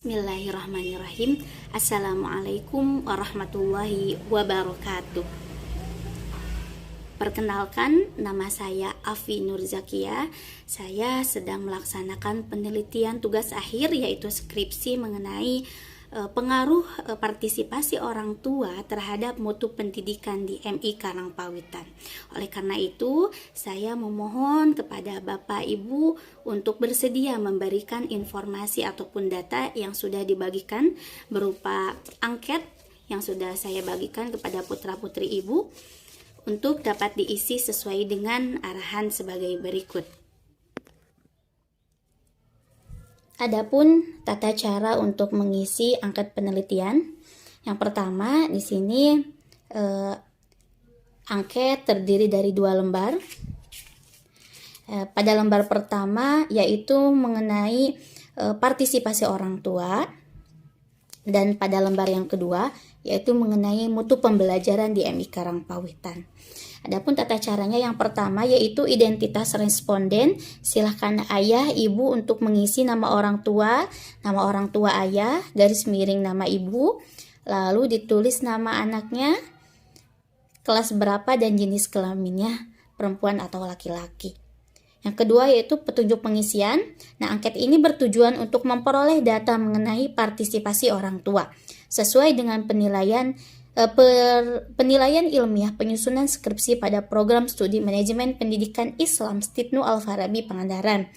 Bismillahirrahmanirrahim. Assalamualaikum warahmatullahi wabarakatuh. Perkenalkan, nama saya Afi Nur Zakia. Saya sedang melaksanakan penelitian tugas akhir, yaitu skripsi mengenai pengaruh partisipasi orang tua terhadap mutu pendidikan di MI Karangpawitan. Oleh karena itu, saya memohon kepada Bapak Ibu untuk bersedia memberikan informasi ataupun data yang sudah dibagikan berupa angket yang sudah saya bagikan kepada putra-putri Ibu untuk dapat diisi sesuai dengan arahan sebagai berikut. Adapun tata cara untuk mengisi angket penelitian, yang pertama di sini angket terdiri dari 2 lembar. Pada lembar pertama yaitu mengenai partisipasi orang tua, dan pada lembar yang kedua yaitu mengenai mutu pembelajaran di MI Karangpawitan. Adapun tata caranya yang pertama yaitu identitas responden. Silahkan ayah ibu untuk mengisi nama orang tua ayah, garis miring nama ibu, lalu ditulis nama anaknya, kelas berapa dan jenis kelaminnya, perempuan atau laki-laki. Yang kedua yaitu petunjuk pengisian. Nah, angket ini bertujuan untuk memperoleh data mengenai partisipasi orang tua sesuai dengan penilaian ilmiah penyusunan skripsi pada program studi manajemen pendidikan Islam Stipnu Al-Farabi Pangandaran.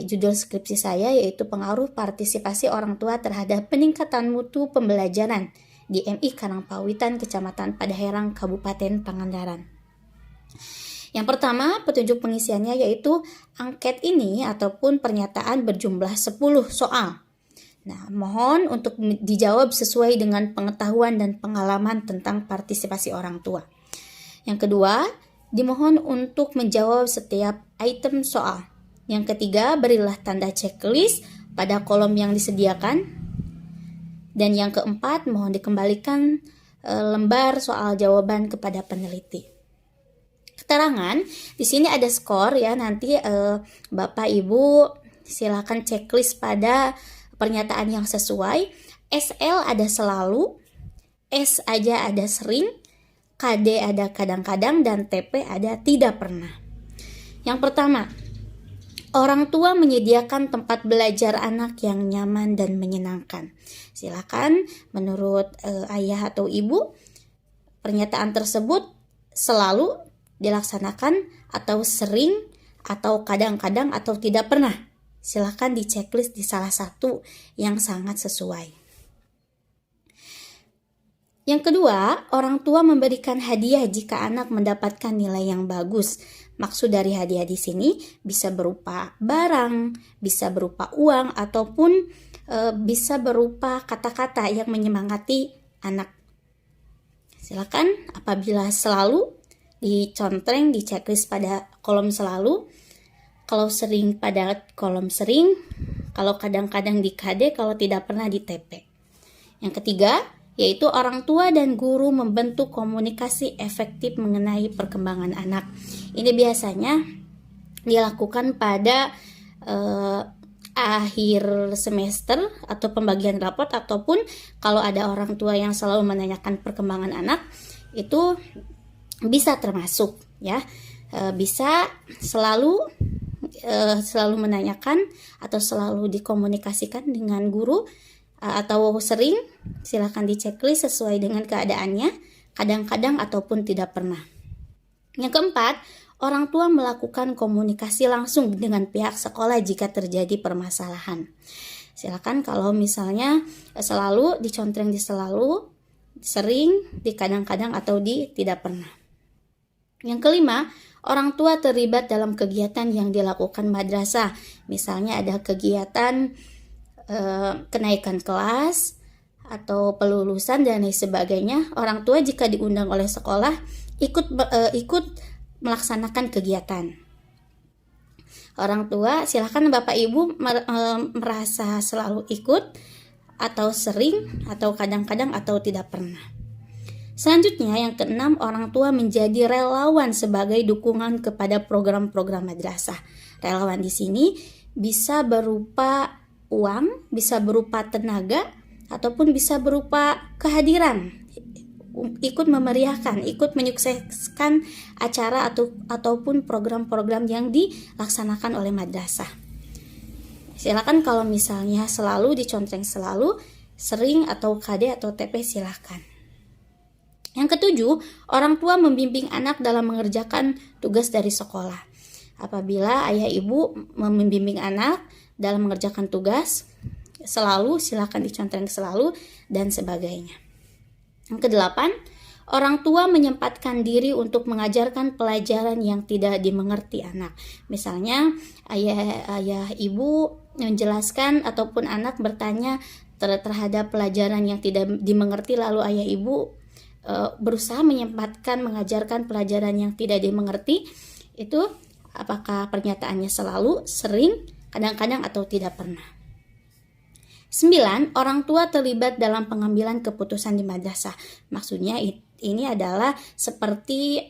Judul skripsi saya yaitu pengaruh partisipasi orang tua terhadap peningkatan mutu pembelajaran di MI Karangpawitan, Kecamatan Padaherang, Kabupaten Pangandaran. Yang pertama, petunjuk pengisiannya yaitu angket ini ataupun pernyataan berjumlah 10 soal. Nah, mohon untuk dijawab sesuai dengan pengetahuan dan pengalaman tentang partisipasi orang tua. Yang kedua, dimohon untuk menjawab setiap item soal. Yang ketiga, berilah tanda checklist pada kolom yang disediakan. Dan yang keempat, mohon dikembalikan lembar soal jawaban kepada peneliti. Keterangan, di sini ada skor ya, nanti Bapak Ibu silakan checklist pada pernyataan yang sesuai. SL ada selalu, S aja ada sering, KD ada kadang-kadang, dan TP ada tidak pernah. Yang pertama, orang tua menyediakan tempat belajar anak yang nyaman dan menyenangkan. Silakan menurut ayah atau ibu, pernyataan tersebut selalu dilaksanakan atau sering atau kadang-kadang atau tidak pernah. Silakan di checklist di salah satu yang sangat sesuai. Yang kedua, orang tua memberikan hadiah jika anak mendapatkan nilai yang bagus. Maksud dari hadiah di sini bisa berupa barang, bisa berupa uang, ataupun bisa berupa kata-kata yang menyemangati anak. Silakan apabila selalu dicontreng di checklist pada kolom selalu, kalau sering pada kolom sering, kalau kadang-kadang di KD, kalau tidak pernah di TP. Yang ketiga, yaitu orang tua dan guru membentuk komunikasi efektif mengenai perkembangan anak. Ini biasanya dilakukan pada akhir semester atau pembagian raport, ataupun kalau ada orang tua yang selalu menanyakan perkembangan anak, itu bisa termasuk ya, bisa selalu menanyakan atau selalu dikomunikasikan dengan guru, atau sering, silakan di checklist sesuai dengan keadaannya, kadang-kadang ataupun tidak pernah. Yang keempat, orang tua melakukan komunikasi langsung dengan pihak sekolah jika terjadi permasalahan. Silakan kalau misalnya selalu dicontreng di selalu, sering di kadang-kadang atau di tidak pernah. Yang kelima, orang tua terlibat dalam kegiatan yang dilakukan madrasah. Misalnya ada kegiatan kenaikan kelas atau pelulusan dan lain sebagainya. Orang tua jika diundang oleh sekolah ikut melaksanakan kegiatan. Orang tua silakan Bapak Ibu merasa selalu ikut atau sering atau kadang-kadang atau tidak pernah. Selanjutnya yang keenam, orang tua menjadi relawan sebagai dukungan kepada program-program madrasah. Relawan di sini bisa berupa uang, bisa berupa tenaga, ataupun bisa berupa kehadiran, ikut memeriahkan, ikut menyukseskan acara ataupun program-program yang dilaksanakan oleh madrasah. Silakan kalau misalnya selalu dicontreng selalu, sering atau KD atau TP silakan. Yang ketujuh, orang tua membimbing anak dalam mengerjakan tugas dari sekolah. Apabila ayah ibu membimbing anak dalam mengerjakan tugas, selalu silakan dicontreng selalu dan sebagainya. Yang kedelapan, orang tua menyempatkan diri untuk mengajarkan pelajaran yang tidak dimengerti anak. Misalnya ayah ibu menjelaskan ataupun anak bertanya terhadap pelajaran yang tidak dimengerti, lalu ayah ibu berusaha menyempatkan mengajarkan pelajaran yang tidak dimengerti. Itu apakah pernyataannya selalu, sering, kadang-kadang, atau tidak pernah. 9. Orang tua terlibat dalam pengambilan keputusan di madrasah. Maksudnya ini adalah seperti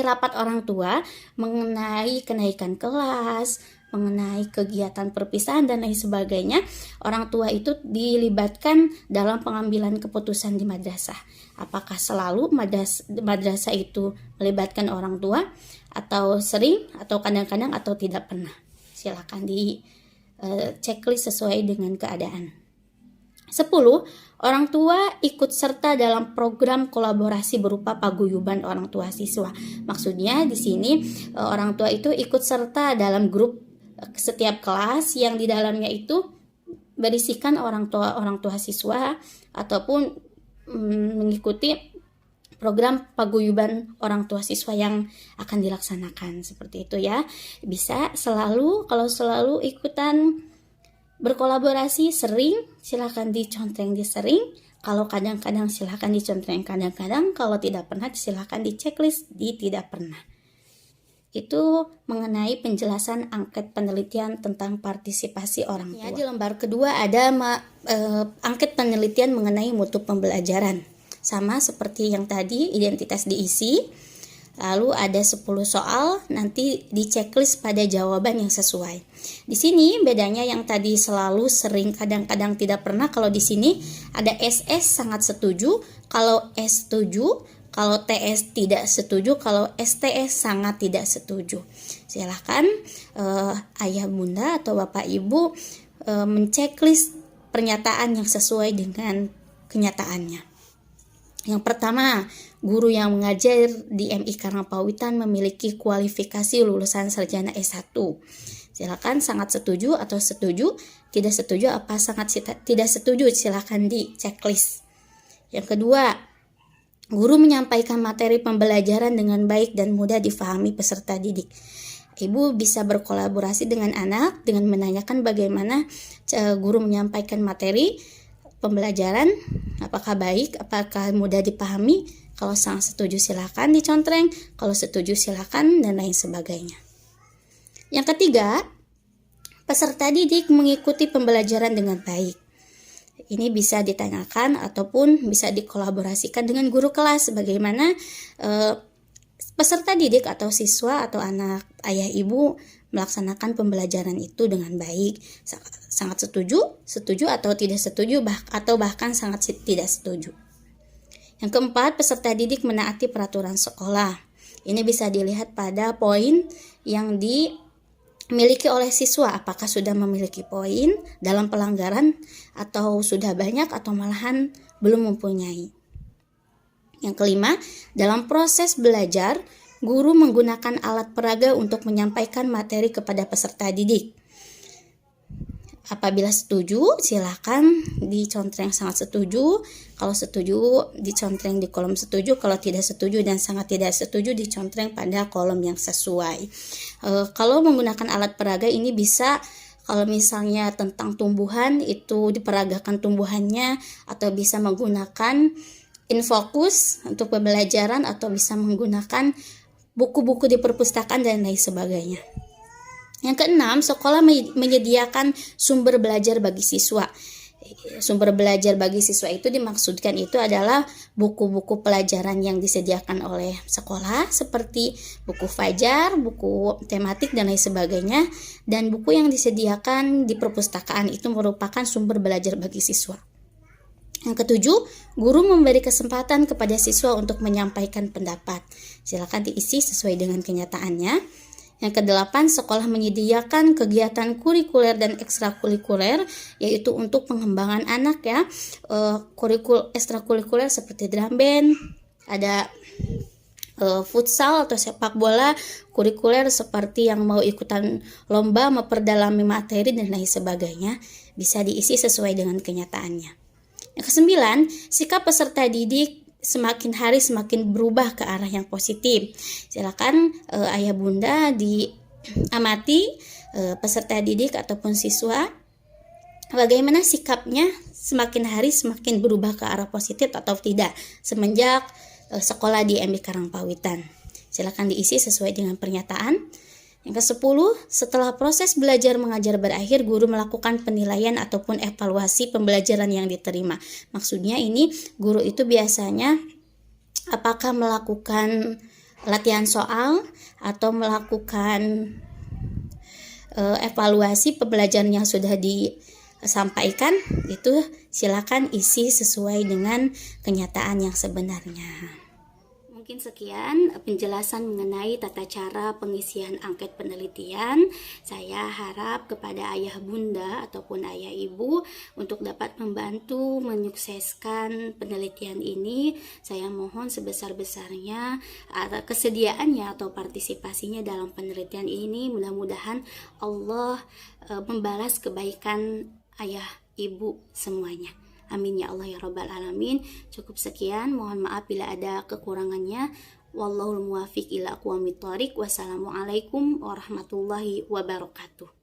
rapat orang tua mengenai kenaikan kelas, mengenai kegiatan perpisahan dan lain sebagainya. Orang tua itu dilibatkan dalam pengambilan keputusan di madrasah. Apakah selalu madrasah itu melibatkan orang tua, atau sering, atau kadang-kadang, atau tidak pernah? Silakan di checklist sesuai dengan keadaan. 10. Orang tua ikut serta dalam program kolaborasi berupa paguyuban orang tua siswa. Maksudnya di sini orang tua itu ikut serta dalam grup setiap kelas yang di dalamnya itu berisikan orang tua siswa ataupun mengikuti program paguyuban orang tua siswa yang akan dilaksanakan, seperti itu ya. Bisa selalu, kalau selalu ikutan berkolaborasi sering, silakan dicontreng di sering. Kalau kadang-kadang silakan dicontreng kadang-kadang. Kalau tidak pernah silakan di checklist di tidak pernah. Itu mengenai penjelasan angket penelitian tentang partisipasi orang tua. Ya, di lembar kedua ada angket penelitian mengenai mutu pembelajaran. Sama seperti yang tadi, identitas diisi. Lalu ada 10 soal, nanti di checklist pada jawaban yang sesuai. Di sini bedanya yang tadi selalu, sering, kadang-kadang, tidak pernah. Kalau di sini ada SS sangat setuju, kalau S setuju, kalau TS tidak setuju, kalau STS sangat tidak setuju. Silahkan ayah bunda atau bapak ibu menceklis pernyataan yang sesuai dengan kenyataannya. Yang pertama, guru yang mengajar di MI Karangpawitan memiliki kualifikasi lulusan sarjana S1. Silakan sangat setuju atau setuju, tidak setuju apa sangat tidak setuju, silakan di checklist. Yang kedua, guru menyampaikan materi pembelajaran dengan baik dan mudah difahami peserta didik. Ibu bisa berkolaborasi dengan anak dengan menanyakan bagaimana guru menyampaikan materi pembelajaran, apakah baik, apakah mudah dipahami. Kalau sangat setuju silakan dicontreng, kalau setuju silakan, dan lain sebagainya. Yang ketiga, peserta didik mengikuti pembelajaran dengan baik. Ini bisa ditanyakan ataupun bisa dikolaborasikan dengan guru kelas bagaimana peserta didik atau siswa atau anak ayah ibu melaksanakan pembelajaran itu dengan baik. Sangat setuju atau tidak setuju, atau bahkan sangat tidak setuju. Yang keempat, peserta didik menaati peraturan sekolah. Ini bisa dilihat pada poin yang dimiliki oleh siswa, apakah sudah memiliki poin dalam pelanggaran atau sudah banyak atau malahan belum mempunyai. Yang kelima, dalam proses belajar, guru menggunakan alat peraga untuk menyampaikan materi kepada peserta didik. Apabila setuju, silakan dicontreng sangat setuju. Kalau setuju, dicontreng di kolom setuju. Kalau tidak setuju dan sangat tidak setuju, dicontreng pada kolom yang sesuai. Kalau menggunakan alat peraga ini bisa, kalau misalnya tentang tumbuhan, itu diperagakan tumbuhannya, atau bisa menggunakan infokus untuk pembelajaran, atau bisa menggunakan buku-buku di perpustakaan dan lain sebagainya. Yang keenam, sekolah menyediakan sumber belajar bagi siswa. Sumber belajar bagi siswa itu dimaksudkan itu adalah buku-buku pelajaran yang disediakan oleh sekolah seperti buku fajar, buku tematik dan lain sebagainya, dan buku yang disediakan di perpustakaan itu merupakan sumber belajar bagi siswa. Yang ketujuh, guru memberi kesempatan kepada siswa untuk menyampaikan pendapat. Silakan diisi sesuai dengan kenyataannya. Yang kedelapan, sekolah menyediakan kegiatan kurikuler dan ekstrakurikuler, yaitu untuk pengembangan anak ya. Ekstrakurikuler seperti drum band, ada futsal atau sepak bola, kurikuler seperti yang mau ikutan lomba, memperdalami materi dan lain sebagainya, bisa diisi sesuai dengan kenyataannya. Yang kesembilan, sikap peserta didik semakin hari semakin berubah ke arah yang positif. Silakan ayah bunda diamati peserta didik ataupun siswa bagaimana sikapnya semakin hari semakin berubah ke arah positif atau tidak semenjak sekolah di MI Karangpawitan. Silakan diisi sesuai dengan pernyataan. Yang ke-10, setelah proses belajar mengajar berakhir, guru melakukan penilaian ataupun evaluasi pembelajaran yang diterima. Maksudnya ini guru itu biasanya apakah melakukan latihan soal atau melakukan evaluasi pembelajaran yang sudah disampaikan, itu silakan isi sesuai dengan kenyataan yang sebenarnya. Mungkin sekian penjelasan mengenai tata cara pengisian angket penelitian. Saya harap kepada ayah bunda ataupun ayah ibu untuk dapat membantu menyukseskan penelitian ini. Saya mohon sebesar-besarnya kesediaannya atau partisipasinya dalam penelitian ini. Mudah-mudahan Allah membalas kebaikan ayah ibu semuanya. Amin ya Allah ya Rabbal Alamin. Cukup sekian, mohon maaf bila ada kekurangannya. Wallahul muwafiq ila aqwamit thoriq. Wassalamualaikum warahmatullahi wabarakatuh.